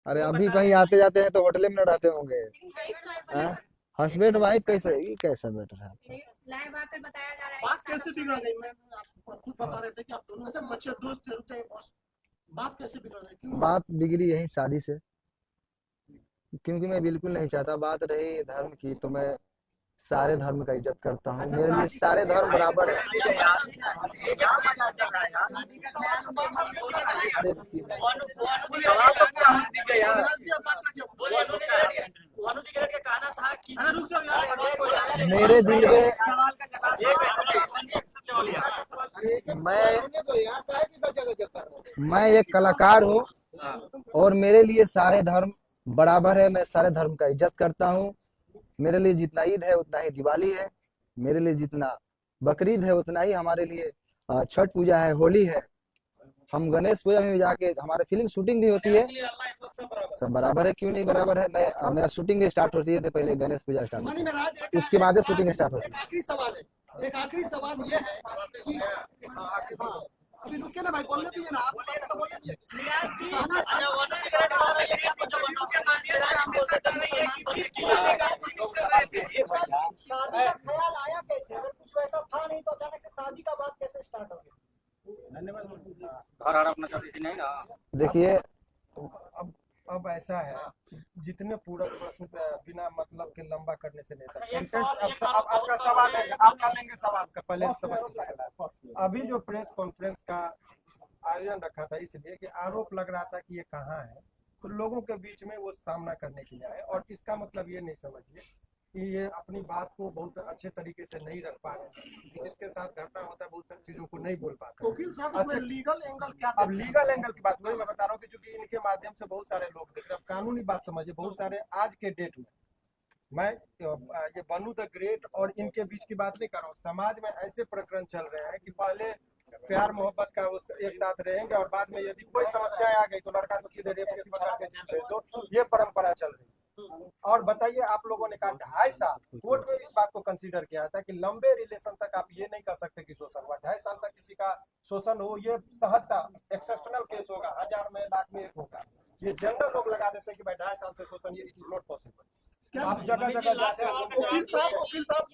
अरे वो अभी बता कहीं रहे आते जाते हैं तो होटल में न रहते होंगे। नहीं, हस्बैंड वाइफ कैसे, ये कैसा मैटर है? लाइव आकर बताया जा रहा है बात कि कैसे सारा बिगड़ गई? मैं आप खुद बता रहे थे कि आप दोनों अच्छा अच्छे दोस्त थे, रुक जाइए बॉस। बात कैसे बिगड़ गई, क्यों? बात बिगड़ी यही शादी से, क्योंकि मैं बिल्कुल नहीं चाहता, बात रही धर्म की तो मैं सारे धर्म का इज्जत करता हूँ, अच्छा, मेरे लिए शादी सारे धर्म बराबर है। क्या मजाक चल रहा है यार? शादी के सवाल को बात समझ नहीं आ रही है। विराज जी, आप बात रखिए। भानु दिगरत का कहना था कि अरे रुक जाओ यार। मेरे दिल में सवाल का मैं एक कलाकार हूँ और मेरे लिए सारे धर्म बराबर है, मैं सारे धर्म का इज्जत करता हूँ। मेरे लिए जितना ईद है उतना ही दिवाली है, मेरे लिए जितना बकरीद है उतना ही हमारे लिए छठ पूजा है, होली है। हम गणेश पूजा में भी जाके हमारे फिल्म शूटिंग भी होती है, सब बराबर है, क्यों नहीं बराबर है। मैं मेरा शूटिंग स्टार्ट होती है तो पहले गणेश पूजा स्टार्ट होती मनी महाराज, है, उसके बाद शूटिंग स्टार्ट होती एक आखिरी सवाल है, एक आखिरी सवाल ये है कि हाँ, अभी रुके ना भाई, बोलने दीजिए ना, आप तो बोलने दीजिए। शादी का ख्याल आया कैसे? अगर कुछ वैसा था नहीं तो अचानक से शादी का बात कैसे स्टार्ट हो गया? है। देखिए अब ऐसा है कि जितने पूरक प्रश्न बिना मतलब के लंबा करने से नहीं था। अब आपका सवाल है, आपका लेंगे सवाल का पहले सवाल। अभी जो प्रेस कॉन्फ्रेंस का आयोजन रखा था इसलिए कि आरोप लग रहा था कि ये कहाँ है, तो लोगों के बीच में वो सामना करने के लिए आए, और इसका मतलब ये नहीं समझिए कि ये अपनी बात को बहुत अच्छे तरीके से नहीं रख पा रहे हैं। जिसके साथ घटना होता है बहुत सारी चीजों को नहीं बोल पाता। वकील साहब, इसमें लीगल एंगल क्या? अब लीगल एंगल की बात वही मैं बता रहा हूँ कि चूंकि इनके माध्यम से बहुत सारे लोग देख रहे हैं। कानूनी बात समझिए, बहुत सारे आज के डेट में मैं ये बनू द ग्रेट और इनके बीच की बात नहीं कर रहा हूँ। समाज में ऐसे प्रकरण चल रहे हैं कि पहले प्यार मोहब्बत का वो एक साथ रहेंगे और बाद में यदि कोई समस्या आ गई तो लड़का को सीधे रेप केस बना के जेल भेज दो, ये परंपरा चल रही है। और बताइए, आप लोगों ने कहा 2.5 साल कोर्ट में इस बात को कंसीडर किया था कि लंबे रिलेशन तक आप ये नहीं कर सकते कि शोषण हुआ। 2.5 साल तक किसी का शोषण हो, ये सहजता एक्सेप्शनल केस होगा, 1000 में लाख में एक होगा। ये जनरल लोग लगा देते हैं कि भाई 2.5 साल से शोषण, ये इट इज नॉट पॉसिबल। आप जगह जगह जाते हैं। वकील साहब,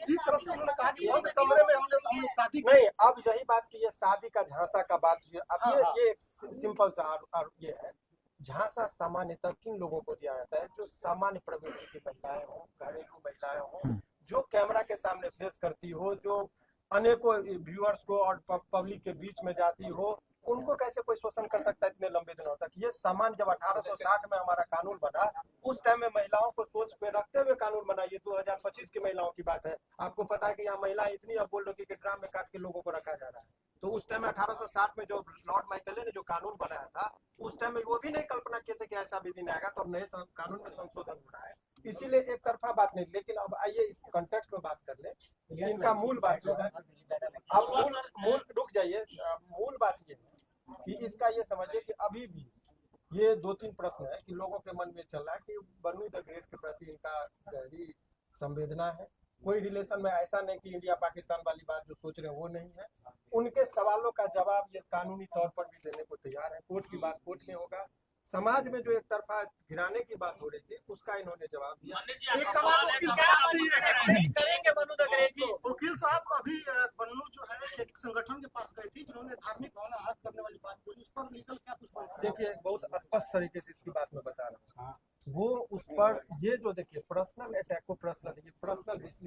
जिस तरह से उन्होंने कहा कि बंद कमरे में हम लोग शादी नहीं, अब यही बात की ये शादी का झांसा का बात हुई। अब ये एक सिंपल सा ये है, झांसा सामान्यतः किन लोगों को दिया जाता है? जो सामान्य प्रवृत्ति की महिलाएं हो, घरेलू महिलाएं हो, जो कैमरा के सामने फेस करती हो, जो अनेकों व्यूअर्स को और पब्लिक के बीच में जाती हो, उनको कैसे कोई शोषण कर सकता है इतने लंबे दिनों तक? ये सामान्य जब 1860 में हमारा कानून बना, उस टाइम में महिलाओं को सोच पे रखते हुए कानून बना। ये 2025 की महिलाओं की बात है। आपको पता है कि यहाँ महिलाएं इतनी अब बोल रही कि ड्राम में काट के लोगों को रखा जा रहा है। तो उस टाइम में 1860 में जो लॉर्ड माइकल ने जो कानून बनाया था, उस टाइम में वो भी नहीं कल्पना किए थे कि ऐसा भी दिन आएगा। तो अब नए कानून में संशोधन हो रहा है, इसीलिए एक तरफा बात नहीं। लेकिन अब आइए इस कॉन्टेक्स्ट में बात कर ले। इनका मूल बात जो है, अब मूल रुक जाइए, मूल बात ये है कि इसका ये समझिए कि अभी भी ये 2-3 प्रश्न है कि लोगों के मन में चल रहा है कि बनू द ग्रेट के प्रति इनका गहरी संवेदना है। कोई रिलेशन में ऐसा नहीं कि इंडिया पाकिस्तान वाली बात जो सोच रहे हैं वो नहीं है। उनके सवालों का जवाब ये कानूनी तौर पर भी देने को तैयार है। कोर्ट की बात कोर्ट में होगा। समाज में जो एक तरफा गिराने की बात हो रही थी उसका इन्होंने जवाब दिया। एक सवाल वकील साहब करेंगे बनू द ग्रेट जी। वकील साहब, अभी बन्नू जो है एक संगठन के पास गई थी जिन्होंने धार्मिक भावना आहत करने वाली बात बोली, उस पर लीगल क्या कुछ बात? देखिए, बहुत स्पष्ट तरीके से इसकी बात मैं बता रहा हूँ। वो उस पर ये जो देखिए पर्सनल अटैक को पर्सनल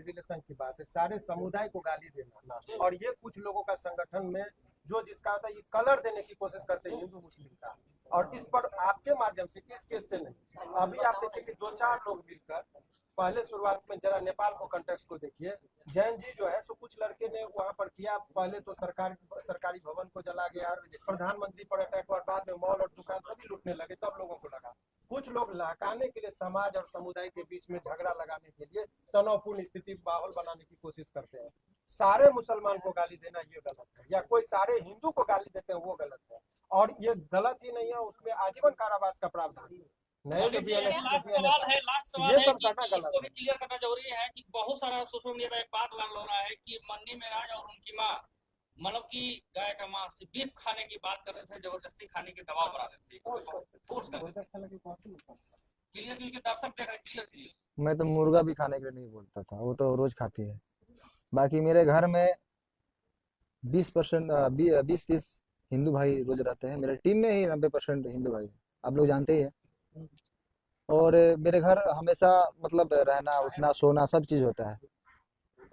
रिलेशन की बात है, सारे समुदाय को गाली देना, और ये कुछ लोगों का संगठन में जो जिसका होता है ये कलर देने की कोशिश करते हैं हिंदू मुस्लिम का। और इस पर आपके माध्यम से इस केस से नहीं, अभी आप देखिए कि 2-4 लोग मिलकर पहले शुरुआत में जरा नेपाल को कंटेक्स्ट को देखिए। जैन जी जो है सो कुछ लड़के ने वहां पर किया, पहले तो सरकारी भवन को जला गया, प्रधानमंत्री पर अटैक और बाद में मॉल और दुकान सभी लूटने लगे। तब लोगों को लगा कुछ लोग लहकाने के लिए समाज और समुदाय के बीच में झगड़ा लगाने के लिए तनावपूर्ण स्थिति माहौल बनाने की कोशिश करते हैं। सारे मुसलमान को गाली देना ये गलत है, या कोई सारे हिंदू को गाली देते हैं वो गलत है। और ये गलत ही नहीं है, उसमें आजीवन कारावास का प्रावधान है। लास्ट सवाल है ये सब कि करना गलत इसको भी है। क्लियर करना जरूरी है कि बहुत सारा सोशल मीडिया पर एक बात वायरल हो रहा है कि मन्नी मेराज और उनकी माँ मतलब कि गाय का मांस बीफ खाने की बात कर रहे थे, जबरदस्ती खाने की दबाव बना रहे थे, फोर्स कर रहे थे। क्लियर क्योंकि दर्शक देख रहे, क्लियर कीजिए। मैं तो मुर्गा भी खाने के लिए नहीं बोलता था, वो तो रोज खाती है। बाकी मेरे घर में 20% 20-30 हिंदू भाई रोज रहते हैं। मेरे टीम में ही 90% हिंदू भाई हैं। आप लोग जानते ही हैं। और मेरे घर हमेशा मतलब रहना उठना सोना सब चीज होता है।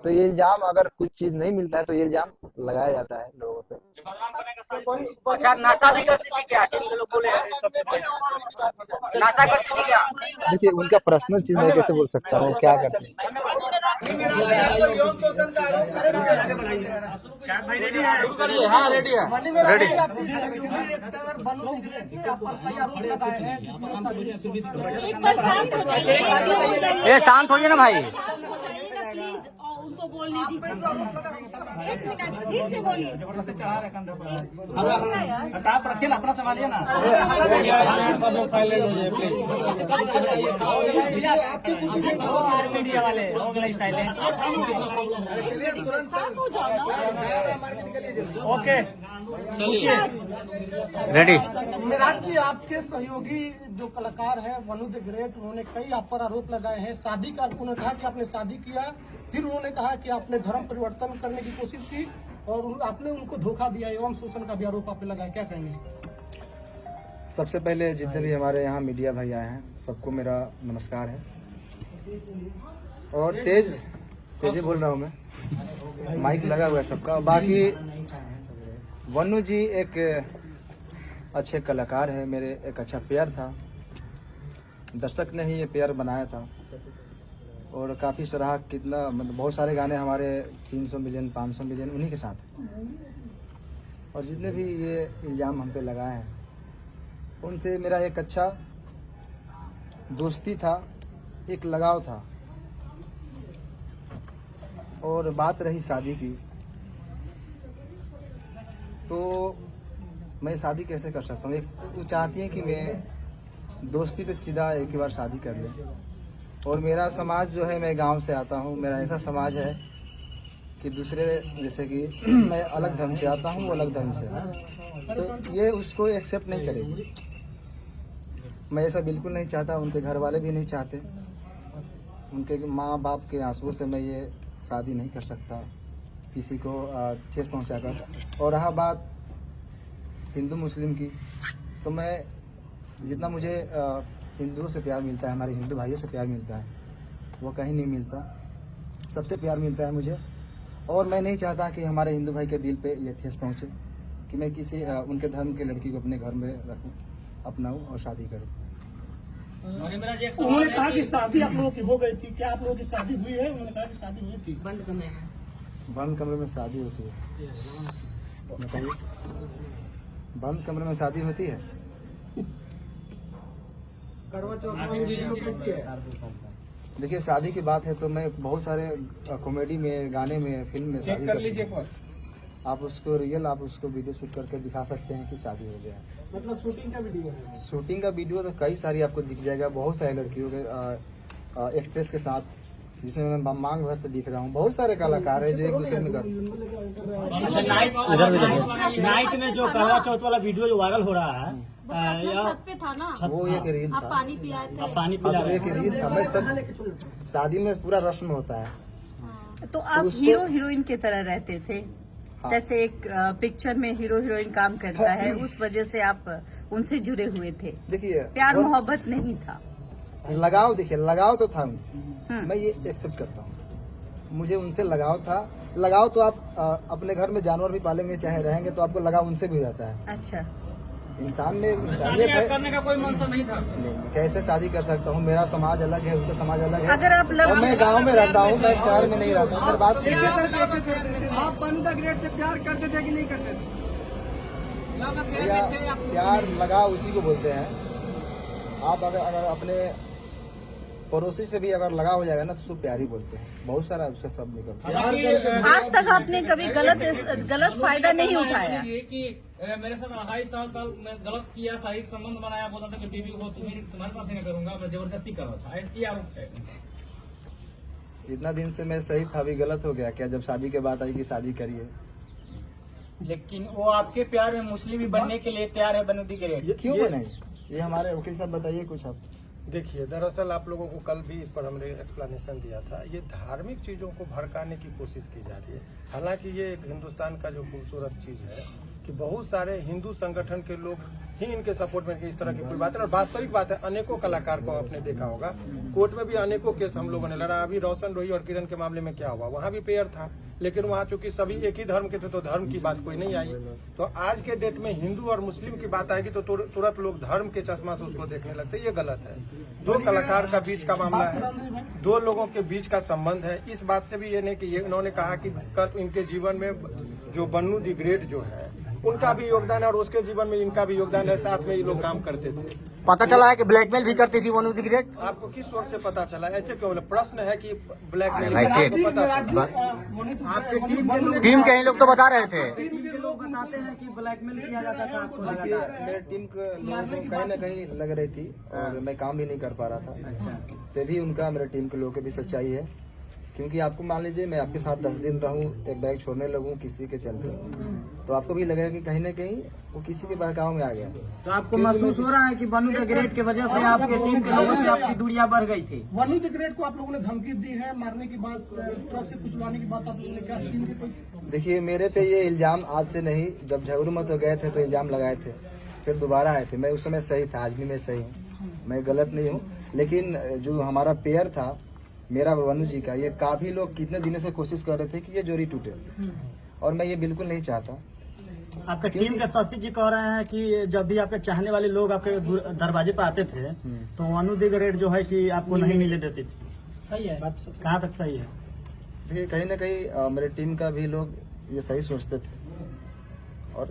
तो ये इल्जाम अगर कुछ चीज नहीं मिलता है तो ये इल्जाम लगाया जाता है लोगों पे। ये बदनाम करने का साजिश है। अच्छा नशा भी करती थी क्या? टीम के लोग बोले हैं सबसे पहले नशा करती थी क्या? देखिए उनका पर्सनल चीज मैं कैसे बोल सकता हूँ क्या करते हैं। हाँ रेडी है। ये शांत होइए ना भाई। प्लीज और उनको बोलने दीजिए। एक मिनट फिर से बोलिए। आप रखिए ना, अपना संभालिए ना। मीडिया वाले हो गए silent. Okay ready. Meraj ji, आपके सहयोगी जो कलाकार है वनु द ग्रेट, उन्होंने कई आप पर आरोप लगाए हैं। शादी का उन्होंने कहा कि आपने शादी किया, फिर उन्होंने कहा कि आपने धर्म परिवर्तन करने की कोशिश की और आपने उनको धोखा दिया एवं शोषण का भी आरोप आप पे लगाया, क्या कहेंगे? सबसे पहले जितने भी हमारे यहाँ मीडिया भाई आए हैं सबको मेरा नमस्कार है। और तेज बोल रहा हूँ मैं, माइक लगा हुआ है सबका। बाकी वनु जी एक अच्छे कलाकार है, मेरे एक अच्छा प्यार था। दर्शक ने ही ये प्यार बनाया था और काफ़ी सराहा। कितना मतलब बहुत सारे गाने हमारे 300 मिलियन 500 मिलियन उन्हीं के साथ। और जितने भी ये इल्ज़ाम हम पे लगाए हैं उनसे मेरा एक अच्छा दोस्ती था, एक लगाव था। और बात रही शादी की, तो मैं शादी कैसे कर सकता हूँ? एक वो चाहती है कि मैं दोस्ती से सीधा एक ही बार शादी कर ले। और मेरा समाज जो है, मैं गांव से आता हूँ, मेरा ऐसा समाज है कि दूसरे जैसे कि मैं अलग धर्म से आता हूँ, वो अलग धर्म से, तो ये उसको एक्सेप्ट नहीं करेगी। मैं ऐसा बिल्कुल नहीं चाहता, उनके घर वाले भी नहीं चाहते। उनके माँ बाप के आंसुओं से मैं ये शादी नहीं कर सकता किसी को ठेस पहुंचाकर। और रहा बात हिंदू मुस्लिम की, तो मैं जितना मुझे हिंदुओं से प्यार मिलता है, हमारे हिंदू भाइयों से प्यार मिलता है, वो कहीं नहीं मिलता। सबसे प्यार मिलता है मुझे। और मैं नहीं चाहता कि हमारे हिंदू भाई के दिल पे ये ठेस पहुंचे कि मैं किसी उनके धर्म के लड़की को अपने घर में रखूं, अपनाऊं और शादी करूं। उन्होंने कहा कि शादी आप लोगों की हो गई थी, क्या आप लोगों की शादी हुई है? उन्होंने कहा कि शादी हुई थी। बंद कमरे में शादी होती है? बताइए, बंद कमरे में शादी होती है? देखिए शादी की बात है तो मैं बहुत सारे कॉमेडी में, गाने में, फिल्म में शादी कर लीजिए। आप उसको रियल, आप उसको वीडियो शूट करके दिखा सकते हैं कि शादी हो गया। मतलब शूटिंग का वीडियो है? शूटिंग का वीडियो तो कई सारी आपको दिख जाएगा, बहुत सारे लड़कियों के एक्ट्रेस के साथ, जिसमें मैं मांग भर दिख रहा हूँ। बहुत सारे कलाकार हैं जो एक दूसरे में करते। अच्छा, नाइट में जो करवा चौथ वाला वीडियो जो वायरल हो रहा है, छत पे था ना, वो एक रील आप था। पानी पिलाए थे। आप पानी पिला अब रहे एक रील था। मैं सब शादी में पूरा रस्म होता है। तो आप उसको- हीरो हीरोइन की तरह रहते थे। हाँ। जैसे एक पिक्चर में हीरो हीरोइन काम करता है, उस वजह से आप उनसे जुड़े हुए थे। देखिए प्यार वो मोहब्बत नहीं था। लगाव, देखिए लगाव तो था उनसे, मैं ये एक्सेप्ट करता हूँ। मुझे उनसे लगाव था। लगाव तो आप अपने घर में जानवर भी पालेंगे चाहे रहेंगे तो आपको लगाव उनसे भी हो जाता है। अच्छा, इंसान में इंसानियत है। करने का कोई मंशा नहीं था। नहीं, कैसे शादी कर सकता हूँ? मेरा समाज अलग है, उनका समाज अलग है। अगर आप और मैं गांव में रहता हूँ, मैं शहर में नहीं रहता हूँ। मेरी बात सुनिए। आप वनु द ग्रेट से प्यार करते थे कि नहीं करते थे? भैया, प्यार लगाव उसी को बोलते हैं। आप अगर अपने पड़ोसी से भी अगर लगा हो जाएगा ना तो उसको प्यार ही बोलते हैं। बहुत सारा उसका शब्द निकलता है। आज तक आपने कभी गलत फायदा नहीं उठाया? कि मेरे साथ 28 साल तक मैं गलत किया, शारीरिक संबंध बनाया, बोला था कि बीवी को तुम्हारे साथ ही नहीं करूंगा, मैं जबरदस्ती कर रहा था। ऐसी आरोप है। इतना दिन से मैं सही था, अभी गलत हो गया क्या? जब शादी के बाद आई कि शादी करिए, लेकिन वो आपके प्यार में मुस्लिम भी बनने के लिए तैयार है वनु द ग्रेट। ये क्यों बनेंगे? ये हमारे वकील साहब बताइए कुछ आप। देखिए, दरअसल आप लोगों को कल भी इस पर हमने एक्सप्लेनेशन दिया था। ये धार्मिक चीज़ों को भड़काने की कोशिश की जा रही है। हालांकि ये एक हिंदुस्तान का जो खूबसूरत चीज़ है कि बहुत सारे हिंदू संगठन के लोग ही इनके सपोर्ट में इस तरह की कोई बात है। और वास्तविक बात है, अनेकों कलाकार को आपने देखा होगा, कोर्ट में भी अनेकों केस हम लोगों ने लड़ा। अभी रोशन रोही और किरण के मामले में क्या हुआ, वहाँ भी पेयर था, लेकिन वहाँ चूंकि सभी एक ही धर्म के थे तो धर्म की बात कोई नहीं आई। तो आज के डेट में हिंदू और मुस्लिम की बात आएगी तो तुरंत लोग धर्म के चश्मा से उसको देखने लगते हैं। ये गलत है। दो कलाकार का बीच का मामला है, दो लोगों के बीच का संबंध है। इस बात से भी ये नहीं कि ये इन्होंने कहा कि इनके जीवन में जो वनु द ग्रेट जो है उनका भी योगदान है और उसके जीवन में इनका भी योगदान है। साथ में ये लोग काम करते थे। पता चला है कि ब्लैकमेल भी करती थी वनु द ग्रेट। आपको किस सोर्स से पता चला? ऐसे क्यों बोले? प्रश्न है कि ब्लैकमेल आपके टीम टीम के ही लोग तो बता रहे थे। के लोग बताते हैं कि ब्लैकमेल किया जाता था आपको लगातार। मेरे टीम के लोगों को कहीं ना कहीं लग रही थी और मैं काम भी नहीं कर पा रहा था। अच्छा, तभी उनका मेरे टीम के लोगों की भी सच्चाई है। क्योंकि आपको मान लीजिए मैं आपके साथ 10 दिन रहूं, एक बैग छोड़ने लगूं किसी के चलते, तो आपको भी लगेगा कि कहीं ना कहीं वो किसी के बहकाव में आ गया। तो आपको महसूस हो रहा है कि वनु द ग्रेट की वजह से आपके टीम के लोगों से आपकी दूरियां बढ़ गई थी? वनु द ग्रेट को आप लोगों ने धमकी दी है, मारने की बात, ट्रक से कुचलवाने की बात आप लोगों ने क्या टीम की कोई? देखिए, मेरे पे ये इल्जाम आज से नहीं, जब झगड़ू मत हो गए थे तो इल्जाम लगाए थे, फिर दोबारा आए थे। मैं उस समय सही था, आज भी मैं सही हूँ, मैं गलत नहीं हूँ। लेकिन जो हमारा पेयर था मेरा वनु जी का, ये काफी लोग कितने दिनों से कोशिश कर रहे थे कि ये जोड़ी टूटे, और मैं ये बिल्कुल नहीं चाहता। आपका टीम के शशि जी कह रहे हैं कि जब भी आपके चाहने वाले लोग आपके दरवाजे पे आते थे तो वनु द ग्रेट जो है कि आपको नहीं मिलने देती थी। सही है, बात कहाँ तक सही है? देखिए, कहीं ना कहीं मेरे टीम का भी लोग ये सही सोचते थे, और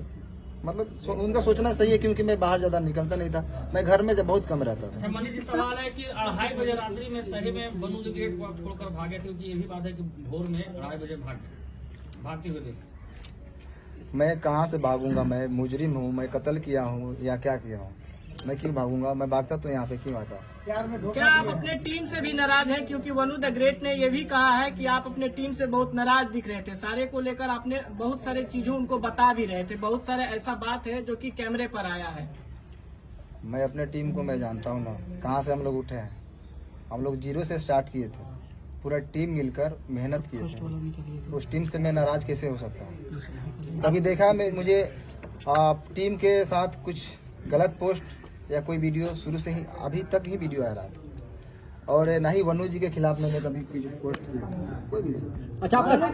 मतलब उनका सोचना सही है, क्योंकि मैं बाहर ज्यादा निकलता नहीं था, मैं घर में बहुत कम रहता था। अच्छा मनीष जी, सवाल है कि 2:30 बजे रात्रि में सही में वनु द ग्रेट को आप छोड़कर भागे, क्योंकि ये भी बात है कि भोर में 2:30 बजे भागते हुए देखे। मैं कहाँ से भागूंगा? मैं मुजरिम हूँ, मैं कत्ल किया हूँ या क्या किया हूँ? मैं क्यों भागूंगा? मैं भागता तो यहाँ पे क्यों आता? क्या आप अपने टीम से भी नाराज हैं? क्योंकि वनु द ग्रेट ने ये भी कहा है कि आप अपने टीम से बहुत नाराज दिख रहे थे, सारे को लेकर आपने बहुत सारे चीजों उनको बता भी रहे थे, बहुत सारे ऐसा बात है जो कि कैमरे पर आया है। मैं अपने टीम को मैं जानता हूँ ना, कहाँ से हम लोग उठे हैं। हम लोग 0 से स्टार्ट किए थे, पूरा टीम मिलकर मेहनत किए थे। उस टीम से मैं नाराज कैसे हो सकता हूँ? कभी देखा मुझे टीम के साथ कुछ गलत पोस्ट या कोई वीडियो? शुरू से ही अभी तक ही वीडियो आ रहा था, और ना ही वनु जी के खिलाफ मैंने कभी पोस्ट किया कोई भी। अच्छा, दोनों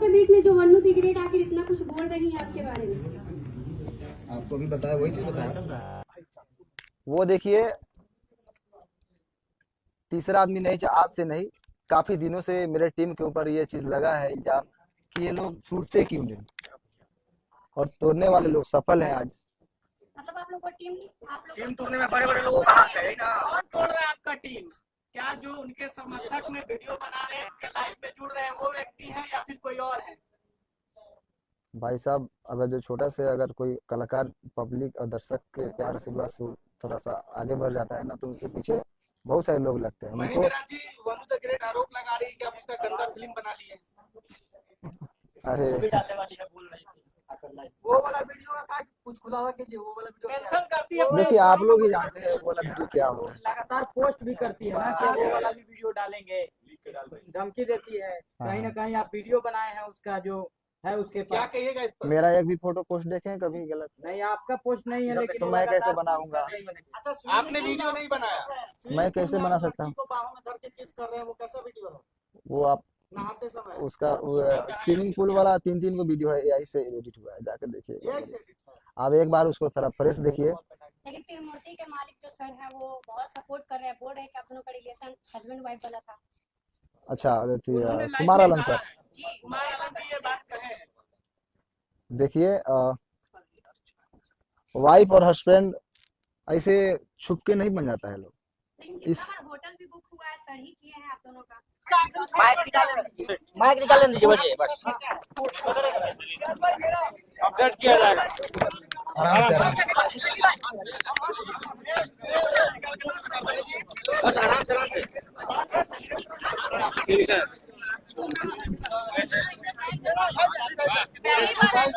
के बीच में जो वनु द ग्रेट आखिर इतना कुछ बोल रही है आपके बारे में? आपको भी बताया, वही चीज बताया। वो देखिए, तीसरा आदमी नहीं, आज से नहीं, काफी दिनों से मेरे टीम के ऊपर ये चीज लगा है इल्जाम कि ये लोग छूटते क्यों नहीं, और तोड़ने वाले लोग सफल हैं आज। मतलब आप लोग को टीम तोड़ने में बड़े बड़े लोगों का हाथ है ना? कौन तोड़ रहा है आपका टीम? क्या जो उनके समर्थक में वीडियो बना रहे हैं, उनके लाइव में जुड़ रहे हैं, वो व्यक्ति हैं या फिर कोई और है? भाई साहब, अगर जो छोटा से अगर कोई कलाकार पब्लिक और दर्शक के प्यार आशीर्वाद से थोड़ा सा आगे बढ़ जाता है ना, तो उसके पीछे बहुत सारे लोग लगते हैं। उनको वनु द ग्रेट आरोप लगा रही है कि आप उसका गंदा फिल्म बना लिए। अरे वो वाला वीडियो का कुछ खुलासा कीजिए, वो वाला वीडियो मेंशन करती है। देखिए, आप लोग ही जानते हैं वो वाला वीडियो क्या हो। लगातार पोस्ट भी करती है ना कि वो वाला भी वीडियो डालेंगे, धमकी देती है। कहीं ना कहीं आप वीडियो बनाए हैं उसका जो है उसके पास, क्या कहिएगा इस पर? मेरा एक भी फोटो पोस्ट देखे हैं कभी? गलत नहीं, आपका पोस्ट नहीं है, लेकिन तो मैं कैसे बनाऊंगा? अच्छा, आपने वीडियो नहीं बनाया, मैं कैसे बना सकता हूँ? बाहों में धर के किस कर रहे हैं, वो कैसा वीडियो है? वो आप नहाते समय उसका स्विमिंग पूल वाला 3 को वीडियो है, AI से एडिट हुआ है, जाकर देखिए। आप एक बार उसको थोड़ा फ्रेश देखिए। लेकिन त्रिमूर्ति के मालिक जो सर है वो बहुत सपोर्ट कर रहे हैं, बोल रहे हैं कि आप दोनों का रिलेशन हस्बैंड वाइफ वाला था। अच्छा, कुमार आलम सर, जी, कुमार आलम जी ये बात कहे। देखिए, वाइफ और हस्बैंड ऐसे छुप के नहीं बन जाता है लोग। लेकिन कितना बार होटल भी बुक हुआ है, सर ही किए हैं आप दोनों का। माइक निकाल दीजिए मुझे बस, अपडेट किया जाएगा। आराम से बस आराम से पहली बार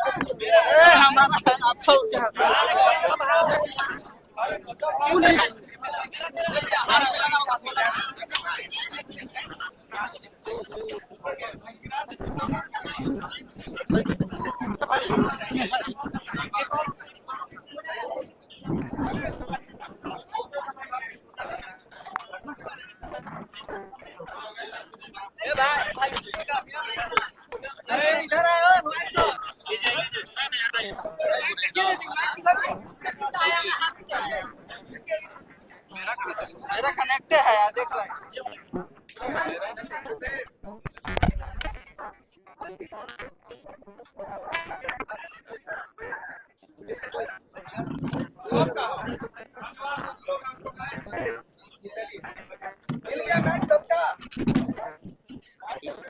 मेरा कनेक्ट है यार, देख रहा है।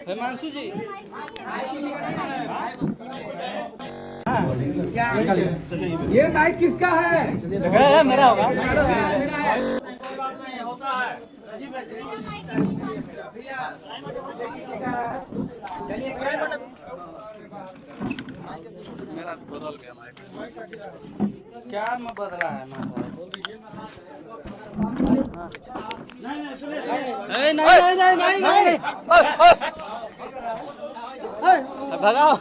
हिमांशु जी ये माइक किसका है? मेरा होगा। क्या में बदला है नहीं भगाओ।